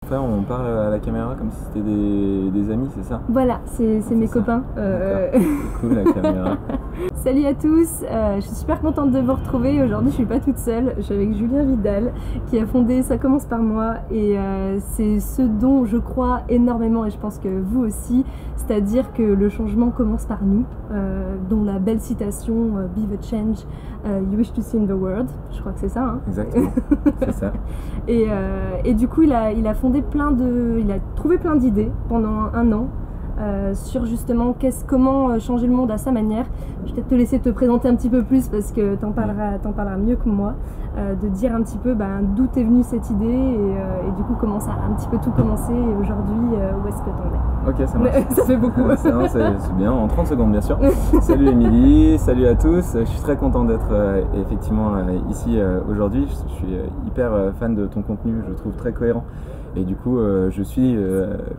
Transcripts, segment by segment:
Enfin, on parle à la caméra comme si c'était des amis, c'est ça? Voilà, c'est mes copains. C'est cool la caméra. Salut à tous, je suis super contente de vous retrouver. Aujourd'hui, je suis pas toute seule, je suis avec Julien Vidal qui a fondé Ça commence par moi et c'est ce dont je crois énormément et je pense que vous aussi, c'est-à-dire que le changement commence par nous, dont la belle citation Be the change you wish to see in the world, je crois que c'est ça. Hein. Exactement, c'est ça. Et du coup, il a fondé il a trouvé plein d'idées pendant un an. Sur justement comment changer le monde à sa manière. Je vais peut-être te laisser te présenter un petit peu plus parce que t'en parleras mieux que moi, de dire un petit peu d'où t'es venue cette idée et du coup comment ça a un petit peu tout commencé et aujourd'hui où est-ce que t'en es. Ok, ça marche. Ça fait beaucoup. C'est bien, en 30 secondes bien sûr. Salut Émilie, salut à tous. Je suis très content d'être effectivement ici aujourd'hui. Je suis hyper fan de ton contenu, je le trouve très cohérent. Et du coup, je suis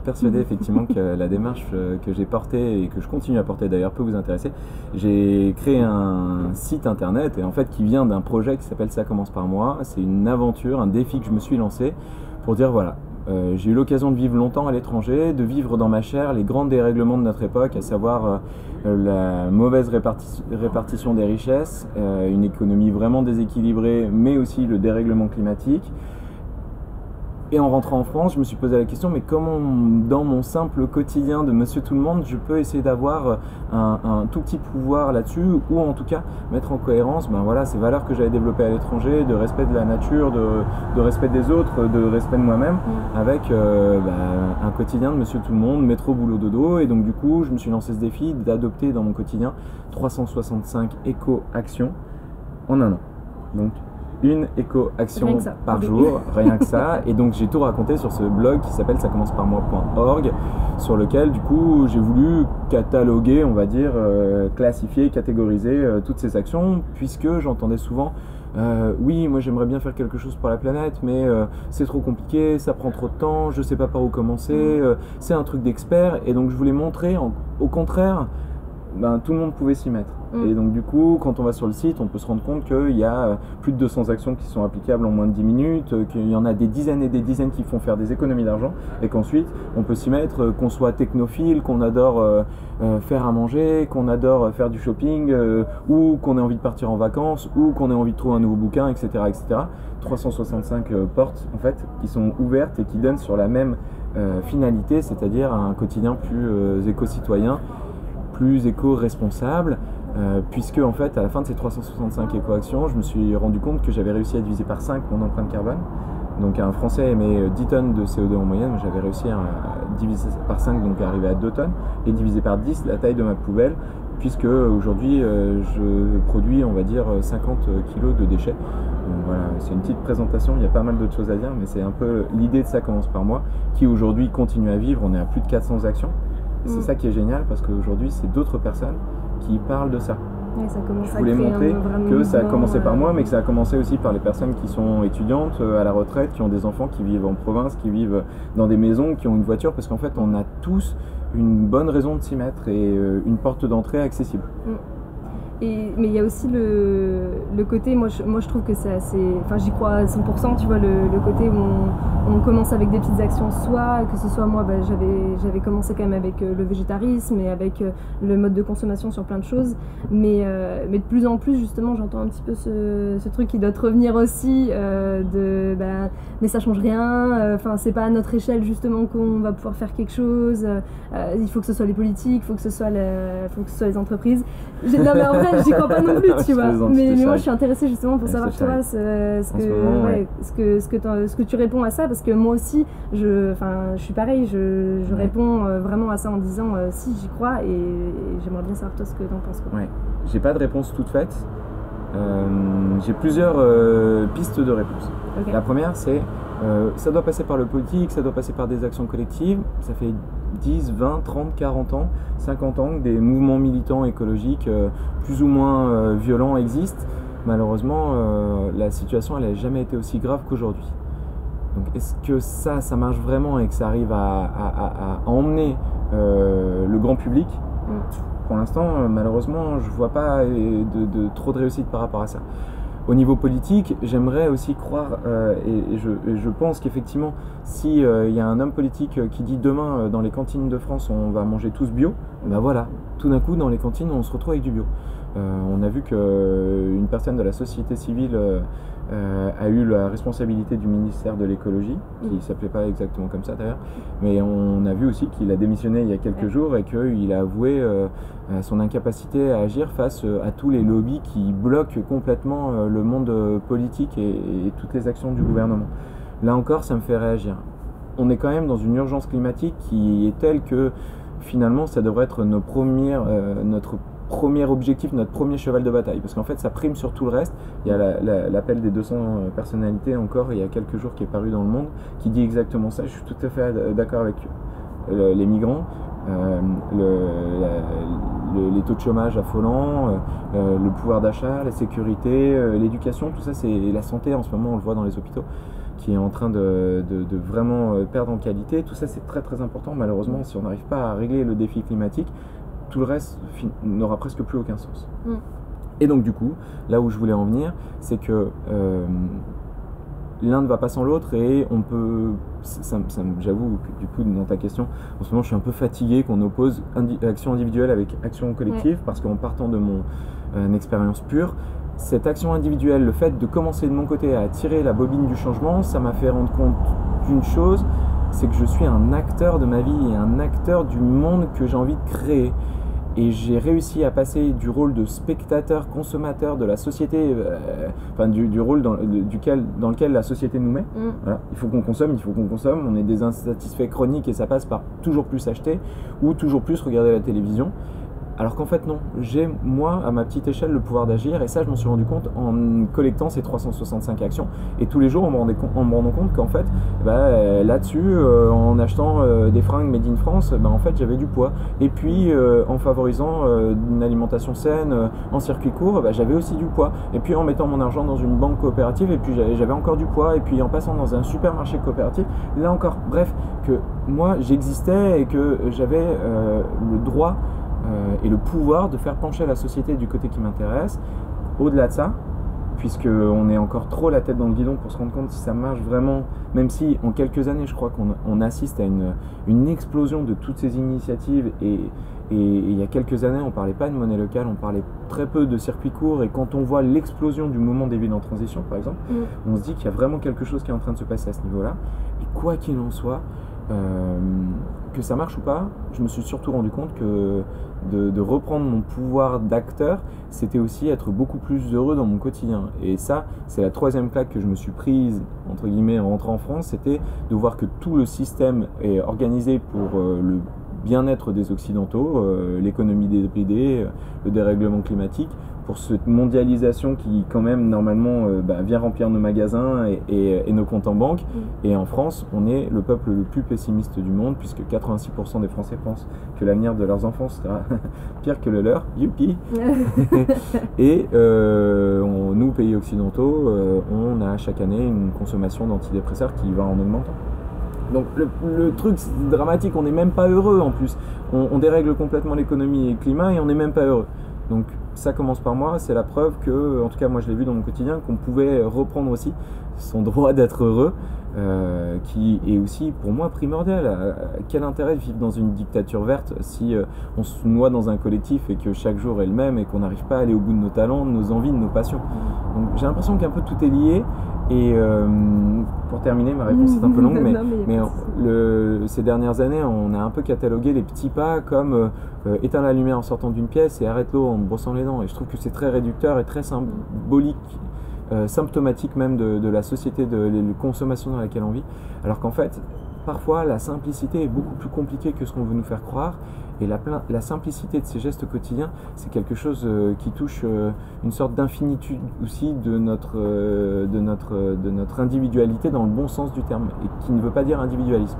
persuadé effectivement que la démarche que j'ai portée et que je continue à porter d'ailleurs peut vous intéresser. J'ai créé un site internet et en fait qui vient d'un projet qui s'appelle Ça commence par moi. C'est une aventure, un défi que je me suis lancé pour dire voilà, j'ai eu l'occasion de vivre longtemps à l'étranger, de vivre dans ma chair les grands dérèglements de notre époque, à savoir la mauvaise répartition des richesses, une économie vraiment déséquilibrée, mais aussi le dérèglement climatique. Et en rentrant en France, je me suis posé la question, mais comment dans mon simple quotidien de Monsieur Tout-le-Monde, je peux essayer d'avoir un tout petit pouvoir là-dessus, ou en tout cas mettre en cohérence ces valeurs que j'avais développées à l'étranger, de respect de la nature, de respect des autres, de respect de moi-même, avec un quotidien de Monsieur Tout-le-Monde, métro, boulot, dodo. Et donc du coup, je me suis lancé ce défi d'adopter dans mon quotidien 365 éco-actions en un an. Donc, une éco-action par jour, rien que ça. Et donc j'ai tout raconté sur ce blog qui s'appelle ça commence par moi.org, sur lequel du coup j'ai voulu cataloguer, on va dire, classifier, catégoriser toutes ces actions, puisque j'entendais souvent oui, moi j'aimerais bien faire quelque chose pour la planète, mais c'est trop compliqué, ça prend trop de temps, je sais pas par où commencer, c'est un truc d'expert. Et donc je voulais montrer au contraire, tout le monde pouvait s'y mettre. Et donc du coup, quand on va sur le site, on peut se rendre compte qu'il y a plus de 200 actions qui sont applicables en moins de 10 minutes, qu'il y en a des dizaines et des dizaines qui font faire des économies d'argent, et qu'ensuite on peut s'y mettre, qu'on soit technophile, qu'on adore faire à manger, qu'on adore faire du shopping, ou qu'on ait envie de partir en vacances, ou qu'on ait envie de trouver un nouveau bouquin, etc. etc. 365 portes en fait qui sont ouvertes et qui donnent sur la même finalité, c'est-à-dire un quotidien plus éco-citoyen, plus éco-responsable, puisque en fait à la fin de ces 365 éco-actions, je me suis rendu compte que j'avais réussi à diviser par 5 mon empreinte carbone. Donc un Français émet 10 tonnes de CO2 en moyenne, j'avais réussi à diviser par 5, donc à arriver à 2 tonnes, et diviser par 10 la taille de ma poubelle, puisque aujourd'hui je produis on va dire 50 kg de déchets. Donc voilà, c'est une petite présentation, il y a pas mal d'autres choses à dire, mais c'est un peu l'idée de Ça commence par moi, qui aujourd'hui continue à vivre. On est à plus de 400 actions. C'est ça qui est génial, parce qu'aujourd'hui c'est d'autres personnes qui parlent de ça. Ouais, ça commence je voulais montrer que ça a commencé par moi, mais que ça a commencé aussi par les personnes qui sont étudiantes, à la retraite, qui ont des enfants, qui vivent en province, qui vivent dans des maisons, qui ont une voiture, parce qu'en fait on a tous une bonne raison de s'y mettre et une porte d'entrée accessible. Mais il y a aussi le côté, moi je trouve que c'est assez, enfin j'y crois à 100%, tu vois, le côté où on commence avec des petites actions, soit que ce soit moi, j'avais commencé quand même avec le végétarisme et avec le mode de consommation sur plein de choses, mais de plus en plus justement j'entends un petit peu ce truc qui doit te revenir aussi, mais ça change rien, enfin c'est pas à notre échelle justement qu'on va pouvoir faire quelque chose, il faut que ce soit les politiques, il faut que ce soit les entreprises. Non mais en vrai j'y crois pas non plus, tu vois. Mais moi je suis intéressée justement pour savoir toi ce que tu réponds à ça, parce que moi aussi je suis pareil, je réponds vraiment à ça en disant si j'y crois, et j'aimerais bien savoir toi ce que t'en penses, quoi. Ouais. J'ai pas de réponse toute faite. J'ai plusieurs pistes de réponse. Okay. La première c'est ça doit passer par le politique, ça doit passer par des actions collectives. Ça fait 10, 20, 30, 40 ans, 50 ans que des mouvements militants écologiques plus ou moins violents existent. Malheureusement, la situation elle n'a jamais été aussi grave qu'aujourd'hui. Donc est-ce que ça marche vraiment et que ça arrive à emmener le grand public? Pour l'instant, malheureusement, je ne vois pas trop de réussite par rapport à ça. Au niveau politique, j'aimerais aussi croire, et je pense qu'effectivement, si il y a un homme politique qui dit demain dans les cantines de France on va manger tous bio, ben voilà, tout d'un coup dans les cantines on se retrouve avec du bio. On a vu qu'une personne de la société civile a eu la responsabilité du ministère de l'écologie, qui s'appelait pas exactement comme ça d'ailleurs, mais on a vu aussi qu'il a démissionné il y a quelques jours et qu'il a avoué son incapacité à agir face à tous les lobbies qui bloquent complètement le monde politique et toutes les actions du gouvernement. Là encore, ça me fait réagir. On est quand même dans une urgence climatique qui est telle que finalement ça devrait être notre premier objectif, notre premier cheval de bataille, parce qu'en fait ça prime sur tout le reste. Il y a l'appel des 200 personnalités encore il y a quelques jours qui est paru dans Le Monde qui dit exactement ça. Je suis tout à fait d'accord avec les migrants, les taux de chômage affolants, le pouvoir d'achat, la sécurité, l'éducation, tout ça, c'est la santé en ce moment, on le voit dans les hôpitaux qui est en train de vraiment perdre en qualité. Tout ça c'est très très important. Malheureusement, si on n'arrive pas à régler le défi climatique, tout le reste n'aura presque plus aucun sens. Et donc du coup, là où je voulais en venir, c'est que l'un ne va pas sans l'autre et on peut... J'avoue que du coup, dans ta question, en ce moment je suis un peu fatigué qu'on oppose action individuelle avec action collective, parce qu'en partant de mon expérience pure, cette action individuelle, le fait de commencer de mon côté à tirer la bobine du changement, ça m'a fait rendre compte d'une chose, c'est que je suis un acteur de ma vie et un acteur du monde que j'ai envie de créer. Et j'ai réussi à passer du rôle de spectateur, consommateur de la société, du rôle dans lequel la société nous met. Voilà. Il faut qu'on consomme, on est des insatisfaits chroniques et ça passe par toujours plus acheter ou toujours plus regarder la télévision. Alors qu'en fait non, j'ai moi à ma petite échelle le pouvoir d'agir, et ça je m'en suis rendu compte en collectant ces 365 actions, et tous les jours en me rendant compte qu'en fait là-dessus en achetant des fringues made in France, en fait j'avais du poids, et puis en favorisant une alimentation saine en circuit court, j'avais aussi du poids, et puis en mettant mon argent dans une banque coopérative, et puis j'avais encore du poids, et puis en passant dans un supermarché coopératif, là encore, bref, que moi j'existais et que j'avais le droit et le pouvoir de faire pencher la société du côté qui m'intéresse. Au-delà de ça, puisqu'on est encore trop la tête dans le guidon pour se rendre compte si ça marche vraiment, même si en quelques années je crois qu'on assiste à une explosion de toutes ces initiatives, et il y a quelques années on parlait pas de monnaie locale, on parlait très peu de circuits courts, et quand on voit l'explosion du mouvement des villes en transition par exemple, on se dit qu'il y a vraiment quelque chose qui est en train de se passer à ce niveau-là, et quoi qu'il en soit, que ça marche ou pas, je me suis surtout rendu compte que de reprendre mon pouvoir d'acteur, c'était aussi être beaucoup plus heureux dans mon quotidien. Et ça, c'est la troisième claque que je me suis prise, entre guillemets, en rentrant en France, c'était de voir que tout le système est organisé pour le bien-être des Occidentaux, l'économie débridée, le dérèglement climatique, pour cette mondialisation qui quand même normalement vient remplir nos magasins et nos comptes en banque. Et en France, on est le peuple le plus pessimiste du monde, puisque 86% des Français pensent que l'avenir de leurs enfants sera pire que le leur. Youpi. Et nous, pays occidentaux, on a chaque année une consommation d'antidépresseurs qui va en augmentant. Donc le truc dramatique, on n'est même pas heureux en plus. On dérègle complètement l'économie et le climat et on n'est même pas heureux. Donc ça commence par moi, c'est la preuve que, en tout cas moi je l'ai vu dans mon quotidien, qu'on pouvait reprendre aussi son droit d'être heureux, qui est aussi pour moi primordial. Quel intérêt de vivre dans une dictature verte si on se noie dans un collectif et que chaque jour est le même et qu'on n'arrive pas à aller au bout de nos talents, de nos envies, de nos passions. Donc j'ai l'impression qu'un peu tout est lié. Et pour terminer, ma réponse est un peu longue, mais ces dernières années, on a un peu catalogué les petits pas comme éteins la lumière en sortant d'une pièce et arrête l'eau en brossant les dents. Et je trouve que c'est très réducteur et très symbolique, symptomatique même de la société, de la consommation dans laquelle on vit. Alors qu'en fait, parfois, la simplicité est beaucoup plus compliquée que ce qu'on veut nous faire croire. Et la simplicité de ces gestes quotidiens, c'est quelque chose qui touche une sorte d'infinitude aussi de notre individualité dans le bon sens du terme, et qui ne veut pas dire individualisme.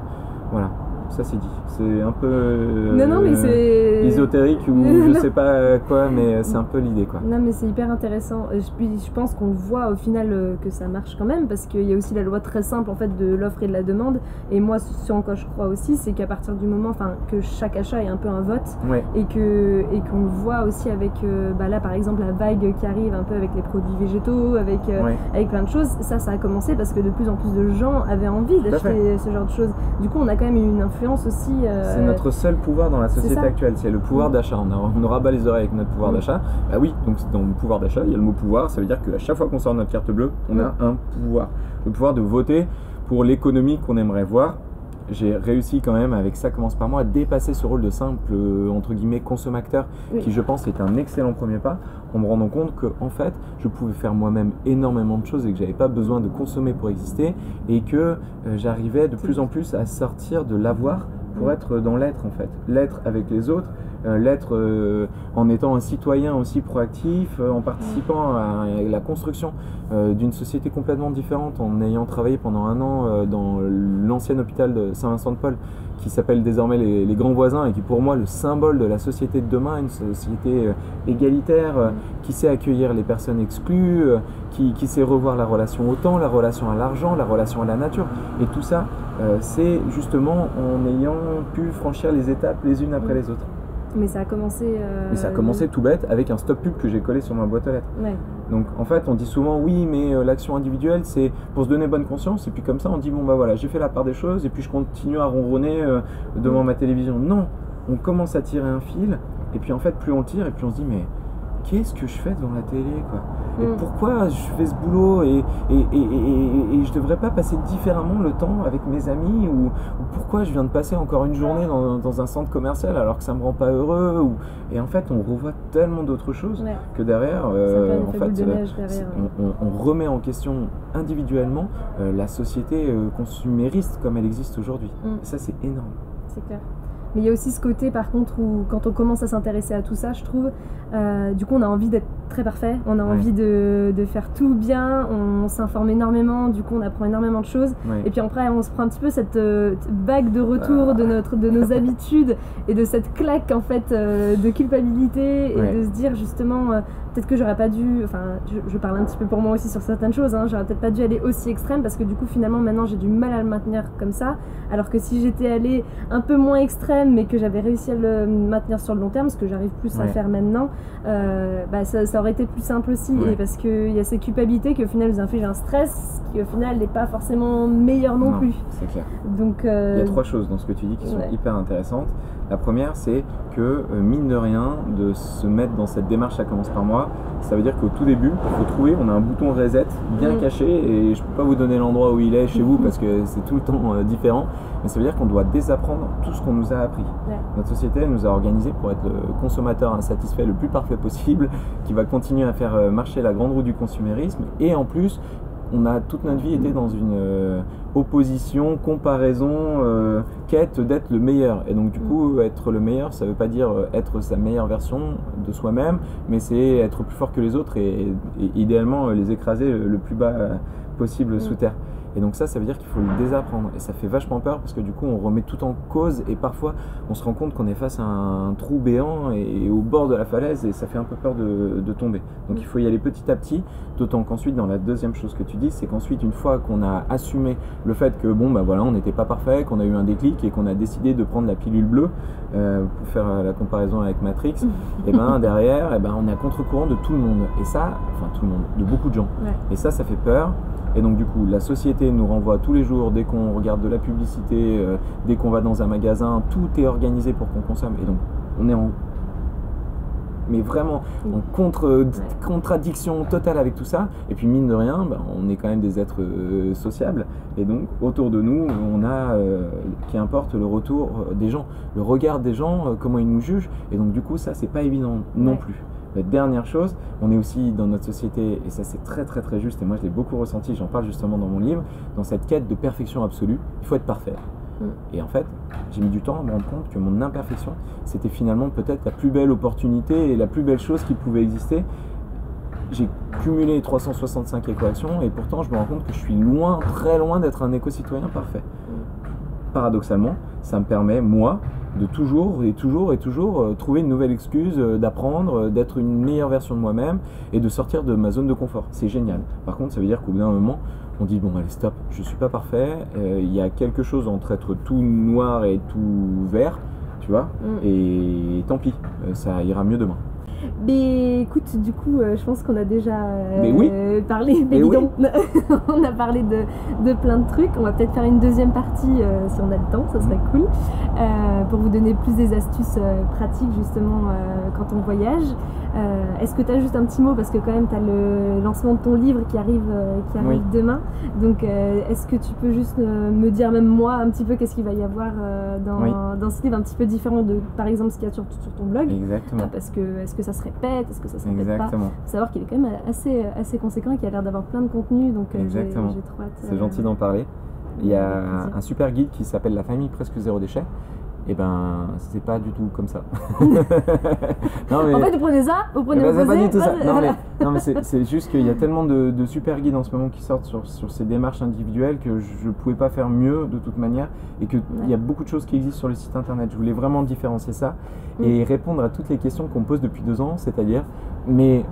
Voilà. ça c'est dit. C'est un peu non, mais c'est ésotérique ou je sais pas quoi, mais c'est un peu l'idée, quoi. Non, mais c'est hyper intéressant. Je pense qu'on voit au final que ça marche quand même, parce qu'il y a aussi la loi très simple en fait de l'offre et de la demande. Et moi, ce en quoi je crois aussi, c'est qu'à partir du moment, que chaque achat est un peu un vote, Ouais. et qu'on le voit aussi avec là par exemple la vague qui arrive un peu avec les produits végétaux, avec plein de choses. Ça a commencé parce que de plus en plus de gens avaient envie d'acheter ce genre de choses. Du coup, on a quand même une influence aussi. C'est notre seul pouvoir dans la société actuelle, c'est le pouvoir d'achat. On nous rabat les oreilles avec notre pouvoir d'achat. Bah oui, donc dans le pouvoir d'achat, il y a le mot pouvoir. Ça veut dire qu'à chaque fois qu'on sort notre carte bleue, on a un pouvoir. Le pouvoir de voter pour l'économie qu'on aimerait voir. J'ai réussi quand même, avec Ça commence par moi, à dépasser ce rôle de simple, entre guillemets, consommateur, qui je pense est un excellent premier pas, en me rendant compte que en fait, je pouvais faire moi-même énormément de choses et que j'avais pas besoin de consommer pour exister, et que j'arrivais de plus en plus à sortir de l'avoir pour être dans l'être en fait, l'être avec les autres, l'être en étant un citoyen aussi proactif, en participant à la construction d'une société complètement différente, en ayant travaillé pendant un an dans l'ancien hôpital de Saint-Vincent-de-Paul, qui s'appelle désormais les Grands Voisins, et qui est pour moi le symbole de la société de demain, une société égalitaire, qui sait accueillir les personnes exclues, qui sait revoir la relation au temps, la relation à l'argent, la relation à la nature, et tout ça c'est justement en ayant pu franchir les étapes les unes après les autres. Mais ça a commencé... Et ça a commencé tout bête avec un stop pub que j'ai collé sur ma boîte aux lettres. Donc en fait on dit souvent oui, mais l'action individuelle c'est pour se donner bonne conscience, et puis comme ça on dit bon bah voilà, j'ai fait la part des choses et puis je continue à ronronner devant ma télévision. Non, on commence à tirer un fil, et puis en fait plus on tire, et puis on se dit mais qu'est-ce que je fais devant la télé, quoi? Et pourquoi je fais ce boulot, et je devrais pas passer différemment le temps avec mes amis, ou pourquoi je viens de passer encore une journée dans un centre commercial alors que ça me rend pas heureux, et en fait on revoit tellement d'autres choses que derrière, en fait on remet en question individuellement la société consumériste comme elle existe aujourd'hui. Et ça c'est énorme. C'est clair. Mais il y a aussi ce côté par contre où quand on commence à s'intéresser à tout ça, je trouve, du coup on a envie d'être très parfait, on a envie de faire tout bien, on s'informe énormément, du coup on apprend énormément de choses, et puis après on se prend un petit peu cette vague de retour de nos habitudes, et de cette claque en fait de culpabilité, et de se dire justement peut-être que j'aurais pas dû, je parle un petit peu pour moi aussi sur certaines choses, j'aurais peut-être pas dû aller aussi extrême, parce que du coup finalement maintenant j'ai du mal à le maintenir comme ça, alors que si j'étais allée un peu moins extrême mais que j'avais réussi à le maintenir sur le long terme, ce que j'arrive plus à faire maintenant, ça aurait été plus simple aussi, et parce qu'il y a ces culpabilités qui au final nous infligent un stress qui au final n'est pas forcément meilleur non plus. C'est clair. Donc, il y a trois choses dans ce que tu dis qui sont hyper intéressantes. La première, c'est que mine de rien, de se mettre dans cette démarche, ça commence par moi. Ça veut dire qu'au tout début, il faut trouver, on a un bouton reset bien caché, et je ne peux pas vous donner l'endroit où il est chez vous parce que c'est tout le temps différent, mais ça veut dire qu'on doit désapprendre tout ce qu'on nous a appris. Notre société elle nous a organisé pour être le consommateur insatisfait le plus parfait possible, qui va continuer à faire marcher la grande roue du consumérisme, et en plus on a toute notre vie été dans une opposition, comparaison, quête d'être le meilleur. Et donc du coup, être le meilleur, ça veut pas dire être sa meilleure version de soi-même, mais c'est être plus fort que les autres, et idéalement les écraser le plus bas possible sous terre. Et donc ça veut dire qu'il faut le désapprendre, et ça fait vachement peur parce que du coup on remet tout en cause, et parfois on se rend compte qu'on est face à un trou béant et au bord de la falaise, et ça fait un peu peur de tomber. Donc il faut y aller petit à petit, d'autant qu'ensuite dans la deuxième chose que tu dis, c'est qu'ensuite une fois qu'on a assumé le fait que bon bah voilà, on n'était pas parfait, qu'on a eu un déclic et qu'on a décidé de prendre la pilule bleue pour faire la comparaison avec Matrix, et ben derrière on est à contre-courant de tout le monde, et ça, enfin tout le monde, de beaucoup de gens, et ça fait peur. Et donc du coup, la société nous renvoie tous les jours, dès qu'on regarde de la publicité, dès qu'on va dans un magasin, tout est organisé pour qu'on consomme. Et donc, on est vraiment en contradiction totale avec tout ça. Et puis mine de rien, on est quand même des êtres sociables. Et donc, autour de nous, on a, qui importe le retour des gens, le regard des gens, comment ils nous jugent. Et donc du coup, ça, c'est pas évident non plus. La dernière chose, on est aussi dans notre société, et ça c'est très très très juste, et moi je l'ai beaucoup ressenti, j'en parle justement dans mon livre, dans cette quête de perfection absolue, il faut être parfait. Et en fait, j'ai mis du temps à me rendre compte que mon imperfection, c'était finalement peut-être la plus belle opportunité et la plus belle chose qui pouvait exister. J'ai cumulé 365 éco-actions, et pourtant je me rends compte que je suis loin, très loin d'être un éco-citoyen parfait. Paradoxalement, ça me permet, moi, de toujours trouver une nouvelle excuse, d'apprendre, d'être une meilleure version de moi-même et de sortir de ma zone de confort. C'est génial. Par contre, ça veut dire qu'au bout d'un moment, on dit bon allez stop, je suis pas parfait, il y a quelque chose entre être tout noir et tout vert, tu vois, et tant pis, ça ira mieux demain. Mais écoute, du coup, je pense qu'on a déjà parlé, mais oui. On a parlé de plein de trucs. On va peut-être faire une deuxième partie si on a le temps, ça serait cool, pour vous donner plus des astuces pratiques justement quand on voyage. Est-ce que tu as juste un petit mot, parce que quand même tu as le lancement de ton livre qui arrive demain, donc est-ce que tu peux juste me dire, même moi, un petit peu qu'est-ce qu'il va y avoir dans ce livre, un petit peu différent de par exemple ce qu'il y a sur ton blog. Exactement. Parce que est-ce que ça se répète, est-ce que ça se répète Exactement. pas. Faut savoir qu'il est quand même assez conséquent et qu'il a l'air d'avoir plein de contenu, donc j'ai trop hâte. C'est gentil d'en parler. Il y a un super guide qui s'appelle La famille presque zéro déchet. Et ben, c'est pas du tout comme ça. Non, mais... En fait, vous prenez ça, vous prenez c'est pas du tout ça. Voilà. Non, mais c'est juste qu'il y a tellement de super guides en ce moment qui sortent sur ces démarches individuelles que je pouvais pas faire mieux de toute manière, et qu'il y a beaucoup de choses qui existent sur le site internet. Je voulais vraiment différencier ça et répondre à toutes les questions qu'on me pose depuis 2 ans, c'est-à-dire mais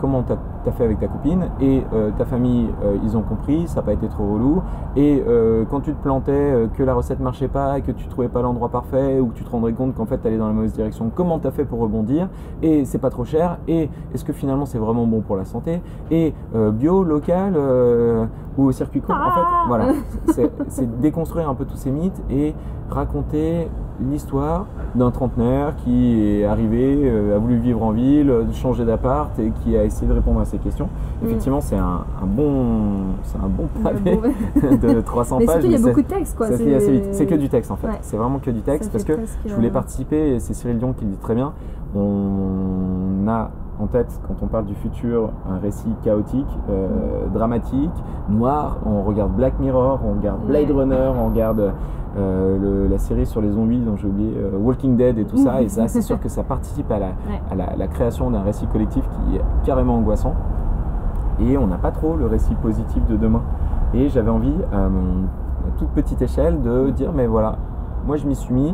comment t'as fait avec ta copine, et ta famille, ils ont compris, ça n'a pas été trop relou, et quand tu te plantais, que la recette marchait pas, que tu trouvais pas l'endroit parfait, ou que tu te rendrais compte qu'en fait t'allais dans la mauvaise direction, comment t'as fait pour rebondir, et c'est pas trop cher, et est-ce que finalement c'est vraiment bon pour la santé, et bio, local ou au circuit court. En fait, voilà, c'est déconstruire un peu tous ces mythes et raconter l'histoire d'un trentenaire qui est arrivé, a voulu vivre en ville, changer d'appart et qui a essayé de répondre à ces questions. Effectivement, c'est un bon pavé de 300 mais pages. Mais il y a beaucoup de texte, quoi. C'est que du texte, en fait. Ouais. C'est vraiment que du texte, parce que je voulais participer, et c'est Cyril Dion qui le dit très bien. On a en tête, quand on parle du futur, un récit chaotique, dramatique, noir. On regarde Black Mirror, on regarde Blade Runner, on regarde la série sur les zombies dont j'ai oublié, Walking Dead et tout ça. Et ça, c'est sûr que ça participe à la création d'un récit collectif qui est carrément angoissant. Et on n'a pas trop le récit positif de demain. Et j'avais envie, à toute petite échelle, de dire, mais voilà, moi je m'y suis mis.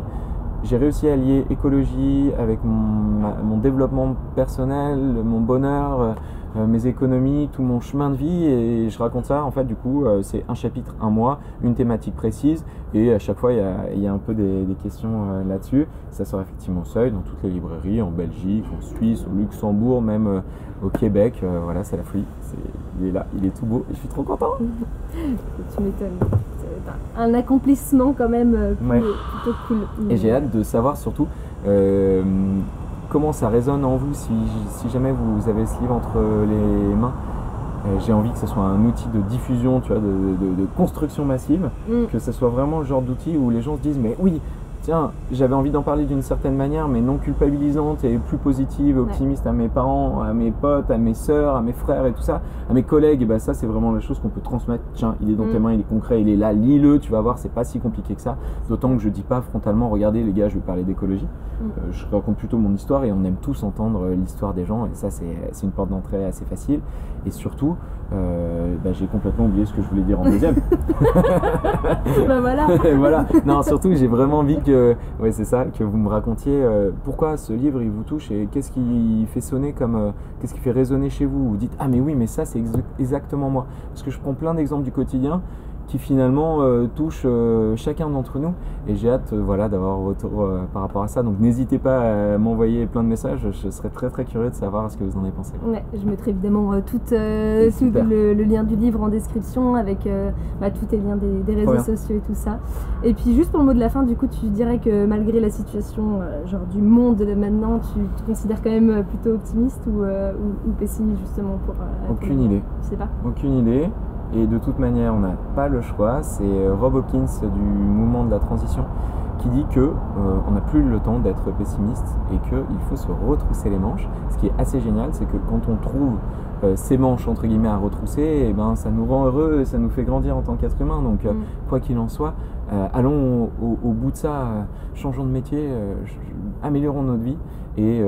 J'ai réussi à lier écologie avec mon développement personnel, mon bonheur, mes économies, tout mon chemin de vie, et je raconte ça. En fait, du coup, c'est un chapitre, un mois, une thématique précise, et à chaque fois, il y a un peu des questions là-dessus. Ça sort effectivement au Seuil, dans toutes les librairies, en Belgique, en Suisse, au Luxembourg, même au Québec. Voilà, c'est la folie. Il est là, il est tout beau, et je suis trop content. Tu m'étonnes. Un accomplissement quand même plutôt cool. Et j'ai hâte de savoir surtout comment ça résonne en vous, si jamais vous avez ce livre entre les mains. J'ai envie que ce soit un outil de diffusion, tu vois, de construction massive, que ce soit vraiment le genre d'outil où les gens se disent mais oui, tiens, j'avais envie d'en parler d'une certaine manière, mais non culpabilisante et plus positive, optimiste à mes parents, à mes potes, à mes sœurs, à mes frères et tout ça, à mes collègues. Et ben ça, c'est vraiment la chose qu'on peut transmettre. Tiens, il est dans tes mains, il est concret, il est là, lis-le, tu vas voir, c'est pas si compliqué que ça. D'autant que je dis pas frontalement, regardez les gars, je vais parler d'écologie. Je raconte plutôt mon histoire, et on aime tous entendre l'histoire des gens, et ça, c'est une porte d'entrée assez facile. Et surtout, j'ai complètement oublié ce que je voulais dire en deuxième. Voilà. Non, surtout, j'ai vraiment envie que vous me racontiez pourquoi ce livre il vous touche, et qu'est-ce qui fait sonner qu'est-ce qui fait résonner chez vous. Vous dites ah mais oui, mais ça c'est exactement moi, parce que je prends plein d'exemples du quotidien qui finalement touchent chacun d'entre nous, et j'ai hâte d'avoir un retour par rapport à ça. Donc n'hésitez pas à m'envoyer plein de messages, je serais très très curieux de savoir ce que vous en avez pensé. Ouais, je mettrai évidemment tout le lien du livre en description, avec tous tes liens des réseaux sociaux et tout ça. Et puis juste pour le mot de la fin, du coup tu dirais que malgré la situation du monde maintenant, tu te considères quand même plutôt optimiste ou pessimiste justement Aucune idée. Je sais pas. Aucune idée. Et de toute manière, on n'a pas le choix. C'est Rob Hopkins du mouvement de la transition qui dit que on n'a plus le temps d'être pessimiste, et qu'il faut se retrousser les manches. Ce qui est assez génial, c'est que quand on trouve ces manches entre guillemets à retrousser, et ben ça nous rend heureux et ça nous fait grandir en tant qu'être humain. Donc quoi qu'il en soit, allons au bout de ça, changeons de métier, améliorons notre vie. Et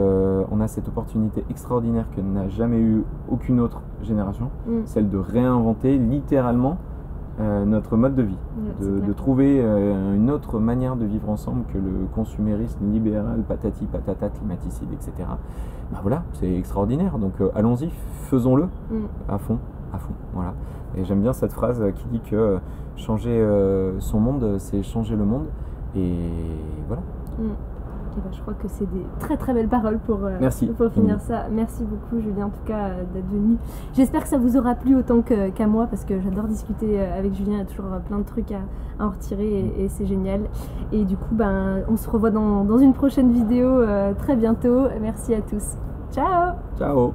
on a cette opportunité extraordinaire que n'a jamais eu aucune autre génération, celle de réinventer littéralement notre mode de vie, Ouais, de trouver une autre manière de vivre ensemble que le consumérisme libéral, patati patata, climaticide, etc. Ben voilà, c'est extraordinaire. Donc allons-y, faisons-le à fond, voilà. Et j'aime bien cette phrase qui dit que changer son monde, c'est changer le monde. Et voilà. Et ben, je crois que c'est des très très belles paroles pour finir ça. Merci beaucoup Julien en tout cas d'être venu. J'espère que ça vous aura plu autant qu'à moi parce que j'adore discuter avec Julien, il y a toujours plein de trucs à en retirer et c'est génial. Et du coup on se revoit dans une prochaine vidéo très bientôt. Merci à tous. Ciao. Ciao.